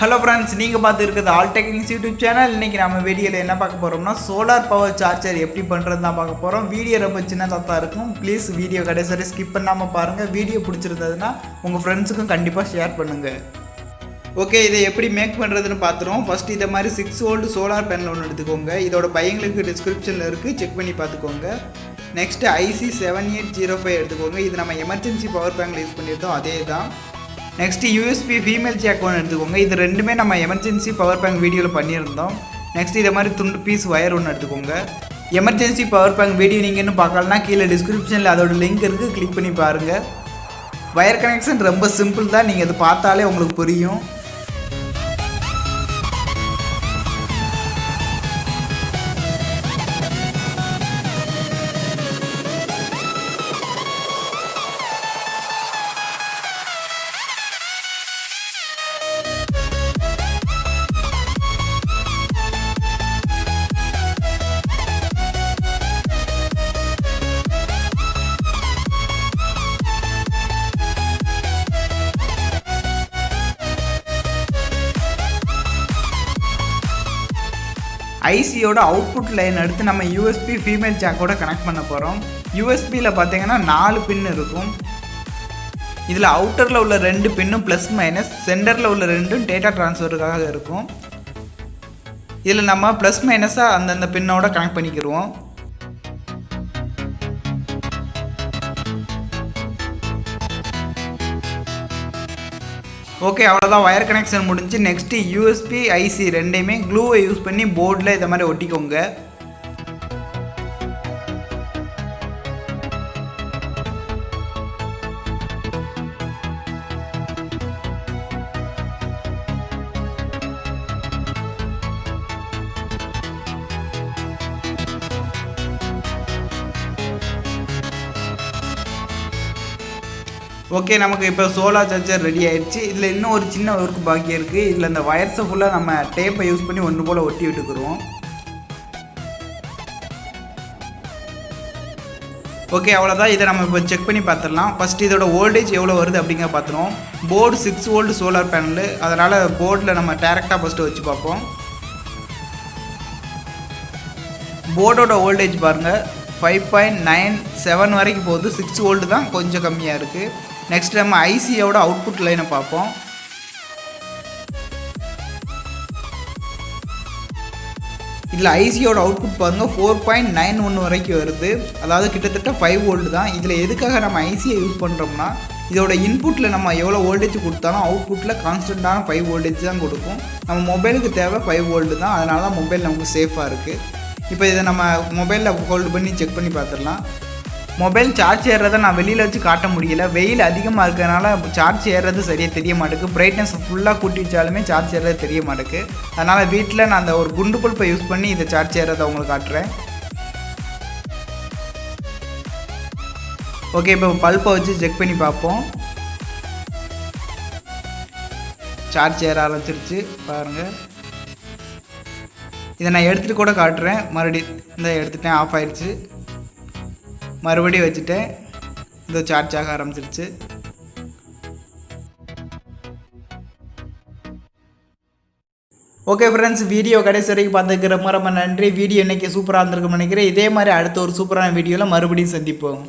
Hello friends, நீங்கள் பார்த்து இருக்கிறது ஆல் டெக்னிக்ஸ் யூடியூப் சேனல். இன்றைக்கி நம்ம வீடியோவில் என்ன பார்க்க போகிறோம்னா சோலார் பவர் சார்ஜர் எப்படி பண்ணுறது தான் பார்க்க போகிறோம். வீடியோ ரொம்ப சின்னதாக தான் இருக்கும். ப்ளீஸ் வீடியோ கடைசி வரை ஸ்கிப் பண்ணாமல் பாருங்கள். வீடியோ பிடிச்சிருந்ததுன்னா உங்கள் ஃப்ரெண்ட்ஸுக்கும் கண்டிப்பாக ஷேர் பண்ணுங்கள். ஓகே, இதை எப்படி மேக் பண்ணுறதுன்னு பார்த்துருவோம். ஃபஸ்ட்டு இதை மாதிரி 6 வோல்ட் சோலார் பேனல் ஒன்று எடுத்துக்கோங்க. இதோட பையங்களுக்கு டிஸ்கிரிப்ஷனில் இருக்குது, செக் பண்ணி பார்த்துக்கோங்க. நெக்ஸ்ட்டு IC 7805 எடுத்துக்கோங்க. இது நம்ம எமர்ஜென்சி பவர் பேங்கில் யூஸ் பண்ணியிருந்தோம், அதே தான். நெக்ஸ்ட்டு USB ஃபீமேல் ஜாக் ஒன்று எடுத்துக்கோங்க. இது ரெண்டுமே நம்ம எமர்ஜென்சி பவர் பேங்க் வீடியோவில் பண்ணியிருந்தோம். நெக்ஸ்ட் இதை மாதிரி துண்டு பீஸ் ஒயர் ஒன்று எடுத்துக்கோங்க. எமர்ஜென்சி பவர் பேங்க் வீடியோ நீங்கள் இன்னும் பார்க்கலன்னா கீழே டிஸ்கிரிப்ஷனில் அதோட லிங்க் இருக்குது, கிளிக் பண்ணி பாருங்கள். வயர் கனெக்ஷன் ரொம்ப சிம்பிள் தான், நீங்கள் அதை பார்த்தாலே உங்களுக்கு புரியும். ஐசியோட அவுட்புட் லைன் எடுத்து நம்ம USB ஃபீமேல் ஜாக்கோட கனெக்ட் பண்ண போகிறோம். USBயில் பார்த்தீங்கன்னா 4 பின் இருக்கும். இதில் அவுட்டரில் உள்ள 2 பின்னும் ப்ளஸ் மைனஸ், சென்டரில் உள்ள 2 டேட்டா ட்ரான்ஸ்ஃபருக்காக இருக்கும். இதில் நம்ம ப்ளஸ் மைனஸாக அந்தந்த பின்னோட கனெக்ட் பண்ணிக்கிடுவோம். ஓகே, அவ்வளோதான், வயர் கனெக்ஷன் முடிஞ்சு. நெக்ஸ்ட்டு USB IC ரெண்டையுமே க்ளூவை யூஸ் பண்ணி போர்டில் இதை மாதிரி ஒட்டிக்கோங்க. ஓகே, நமக்கு இப்போ சோலார் சார்ஜர் ரெடி ஆயிடுச்சு. இதில் இன்னும் ஒரு சின்ன ஒர்க் பாக்கி இருக்குது. இதில் இந்த வயர்ஸை ஃபுல்லாக நம்ம டேப்பை யூஸ் பண்ணி ஒன்று போல் ஒட்டி விட்டுக்குருவோம். ஓகே, அவ்வளோதான். இதை நம்ம இப்போ செக் பண்ணி பார்த்துடலாம். ஃபஸ்ட்டு இதோட வோல்டேஜ் எவ்வளோ வருது அப்படிங்கிற பார்த்துருவோம். போர்டு 6 வோல்ட் சோலார் பேனலு, அதனால் போர்டில் நம்ம டேரெக்டாக ஃபஸ்ட்டு வச்சு பார்ப்போம். போர்டோட வோல்டேஜ் பாருங்கள், 5.97 வரைக்கும் போகுது. 6 வோல்ட் தான், கொஞ்சம் கம்மியாக இருக்குது. நெக்ஸ்ட் நம்ம ஐசியோட அவுட்புட் லைனை பார்ப்போம். இதில் ஐசியோட அவுட்புட் பாருங்கள், 4.91 வரைக்கும் வருது. அதாவது கிட்டத்தட்ட 5 வோல்ட் தான். இதில் எதுக்காக நம்ம ஐசியை யூஸ் பண்ணுறோம்னா, இதோட இன்புட்டில் நம்ம எவ்வளோ வோல்டேஜ் கொடுத்தாலும் அவுட்புட்டில் கான்ஸ்டண்ட்டான 5 வோல்டேஜ் தான் கொடுக்கும். நம்ம மொபைலுக்கு தேவை 5 வோல்ட் தான், அதனால தான் மொபைல் நமக்கு சேஃபாக இருக்குது. இப்போ இதை நம்ம மொபைலில் ஹோல்டு பண்ணி செக் பண்ணி பார்த்துடலாம். மொபைல் சார்ஜ் ஏறுறதை நான் வெளியில் வச்சு காட்ட முடியல. வெயில் அதிகமாக இருக்கிறதுனால சார்ஜ் ஏறுறது சரியாக தெரிய மாட்டேங்குது. பிரைட்னஸ் ஃபுல்லாக கூட்டி வச்சாலுமே சார்ஜ் ஏறது தெரிய மாட்டேங்குது. அதனால் வீட்டில் நான் அந்த ஒரு குண்டு பல்பை யூஸ் பண்ணி இதை சார்ஜ் ஏறதை உங்களுக்கு காட்டுறேன். ஓகே, இப்போ பல்பை வச்சு செக் பண்ணி பார்ப்போம். சார்ஜ் ஏற ஆரம்பிச்சிருச்சு பாருங்கள். இதை நான் எடுத்துகிட்டு கூட காட்டுறேன். மறுபடியும் இந்த எடுத்துட்டேன், ஆஃப் ஆயிடுச்சு. மறுபடியும் வச்சுட்டேன், இந்த சார்ஜ் ஆக ஆரம்பிச்சிருச்சு. ஓகே ஃப்ரெண்ட்ஸ், வீடியோ கடைசி வரைக்கும் பார்த்துக்கிற ரொம்ப ரொம்ப நன்றி. வீடியோ இன்றைக்கி சூப்பராக இருந்திருக்குன்னு நினைக்கிறேன். இதே மாதிரி அடுத்த ஒரு சூப்பரான வீடியோவில் மறுபடியும் சந்திப்போம்.